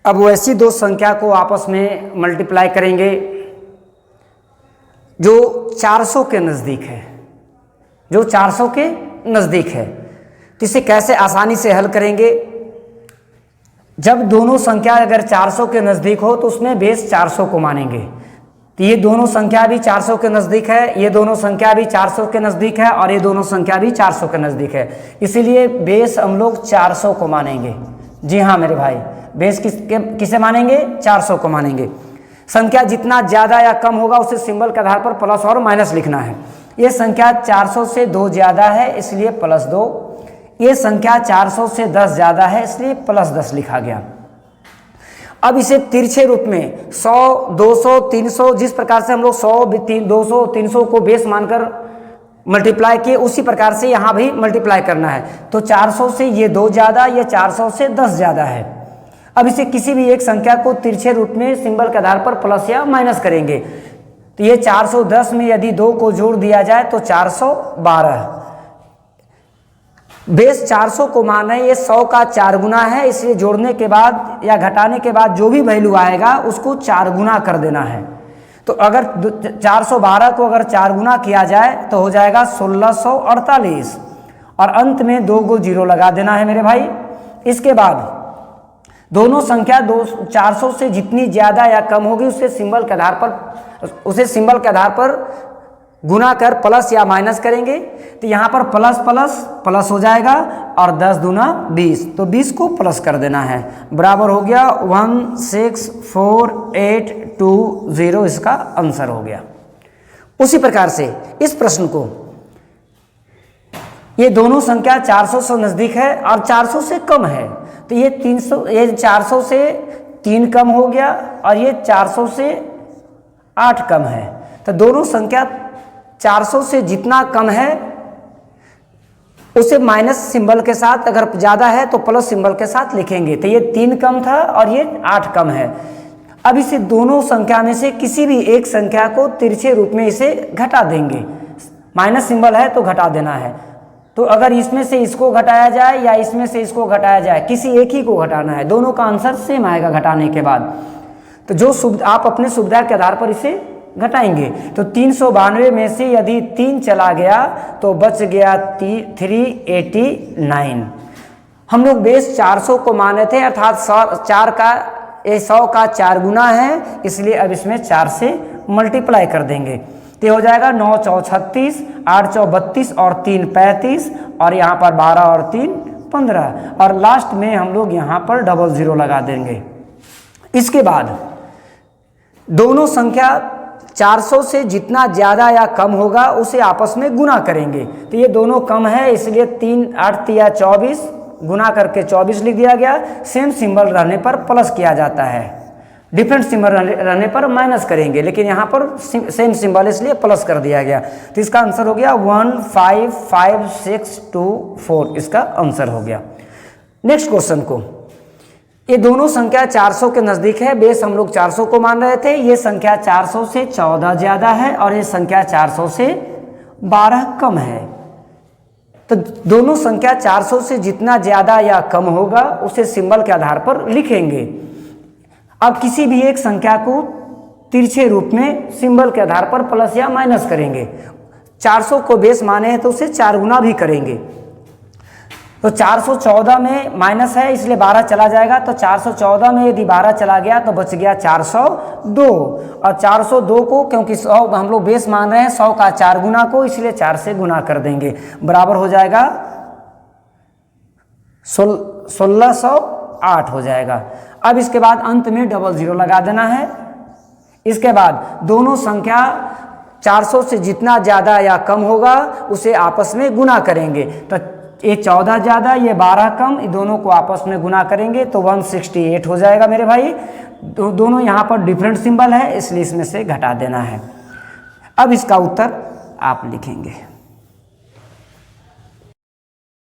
अब वैसी दो संख्या को आपस में मल्टीप्लाई करेंगे जो 400 के नज़दीक है, जो 400 के नज़दीक है। तो इसे कैसे आसानी से हल करेंगे? जब दोनों संख्या अगर 400 के नज़दीक हो तो उसमें बेस 400 को मानेंगे। तो ये दोनों संख्या भी 400 के नज़दीक है, ये दोनों संख्या भी 400 के नज़दीक है और ये दोनों संख्या भी 400 के नज़दीक है, इसीलिए बेस हम लोग 400 को मानेंगे। जी हाँ मेरे भाई, बेस किसे मानेंगे? 400 को मानेंगे। संख्या जितना ज़्यादा या कम होगा उसे सिंबल के आधार पर प्लस और माइनस लिखना है। ये संख्या 400 से 2 ज़्यादा है इसलिए +2, ये संख्या 400 से 10 ज़्यादा है इसलिए +10 लिखा गया। अब इसे तिरछे रूप में 100, 200, 300 जिस प्रकार से हम लोग 100, 200, 300 को बेस मानकर मल्टीप्लाई किए उसी प्रकार से यहाँ भी मल्टीप्लाई करना है। तो 400 से ये 2 ज़्यादा, ये 400 से 10 ज़्यादा है। अब इसे किसी भी एक संख्या को तिरछे रूप में सिंबल के आधार पर प्लस या माइनस करेंगे। तो ये 410 में यदि 2 को जोड़ दिया जाए तो 412। बेस 400 को माना है, ये 100 का 4 गुना है, इसलिए जोड़ने के बाद या घटाने के बाद जो भी वैल्यू आएगा उसको 4 गुना कर देना है। तो अगर 412 को अगर 4 गुना किया जाए तो हो जाएगा 1648 और अंत में 2 को 0 लगा देना है मेरे भाई। इसके बाद दोनों संख्या 400 से जितनी ज़्यादा या कम होगी उसे सिंबल के आधार पर गुना कर प्लस या माइनस करेंगे। तो यहाँ पर प्लस प्लस प्लस हो जाएगा और 10 दूना 20, तो 20 को प्लस कर देना है। बराबर हो गया 164,820, इसका आंसर हो गया। उसी प्रकार से इस प्रश्न को, ये दोनों संख्या 400 से नज़दीक है और 400 से कम है, तो ये 400 से 3 कम हो गया और ये 400 से 8 कम है। तो दोनों संख्या 400 से जितना कम है उसे माइनस सिंबल के साथ, अगर ज़्यादा है तो प्लस सिंबल के साथ लिखेंगे। तो ये 3 कम था और ये 8 कम है। अब इसे दोनों संख्या में से किसी भी एक संख्या को तिरछे रूप में इसे घटा देंगे। माइनस सिंबल है तो घटा देना है। तो अगर इसमें से इसको घटाया जाए या इसमें से इसको घटाया जाए, किसी एक ही को घटाना है, दोनों का आंसर सेम आएगा घटाने के बाद। तो जो आप अपने सुविधा के आधार पर इसे घटाएंगे। तो 392 में से यदि 3 चला गया तो बच गया 389। हम लोग बेस 400 को माने थे, अर्थात 100 का 4 गुना है, इसलिए अब इसमें 4 से मल्टीप्लाई कर देंगे। तो हो जाएगा 9 चौ 36, 8 चौ 32 और 3 35 और यहाँ पर 12 और 3 15 और लास्ट में हम लोग यहाँ पर 00 लगा देंगे। इसके बाद दोनों संख्या 400 से जितना ज़्यादा या कम होगा उसे आपस में गुना करेंगे। तो ये दोनों कम है इसलिए 3 8 या 24 गुना करके 24 लिख दिया गया। सेम सिंबल रहने पर प्लस किया जाता है, डिफरेंट सिंबल रहने पर माइनस करेंगे, लेकिन यहाँ पर सेम सिंबल इसलिए प्लस कर दिया गया। तो इसका आंसर हो गया 155,624, इसका आंसर हो गया। नेक्स्ट क्वेश्चन को, ये दोनों संख्या 400 के नज़दीक है, बेस हम लोग 400 को मान रहे थे। ये संख्या 400 से 14 ज़्यादा है और ये संख्या 400 से 12 कम है। तो दोनों संख्या 400 से जितना ज़्यादा या कम होगा उसे सिंबल के आधार पर लिखेंगे। अब किसी भी एक संख्या को तिरछे रूप में सिंबल के आधार पर प्लस या माइनस करेंगे। 400 को बेस माने हैं तो उसे 4 गुना भी करेंगे। तो 414 में माइनस है इसलिए 12 चला जाएगा, तो 414 में यदि 12 चला गया तो बच गया 402 और 402 को, क्योंकि 100 हम लोग बेस मान रहे हैं 100 का 4 गुना को, इसलिए 4 से गुना कर देंगे। बराबर हो जाएगा 1608 हो जाएगा। अब इसके बाद अंत में 00 लगा देना है। इसके बाद दोनों संख्या 400 से जितना ज़्यादा या कम होगा उसे आपस में गुना करेंगे। तो ये 14 ज़्यादा, ये 12 कम, दोनों को आपस में गुना करेंगे तो 168 हो जाएगा मेरे भाई। दोनों यहाँ पर डिफरेंट सिंबल है इसलिए इसमें से घटा देना है। अब इसका उत्तर आप लिखेंगे।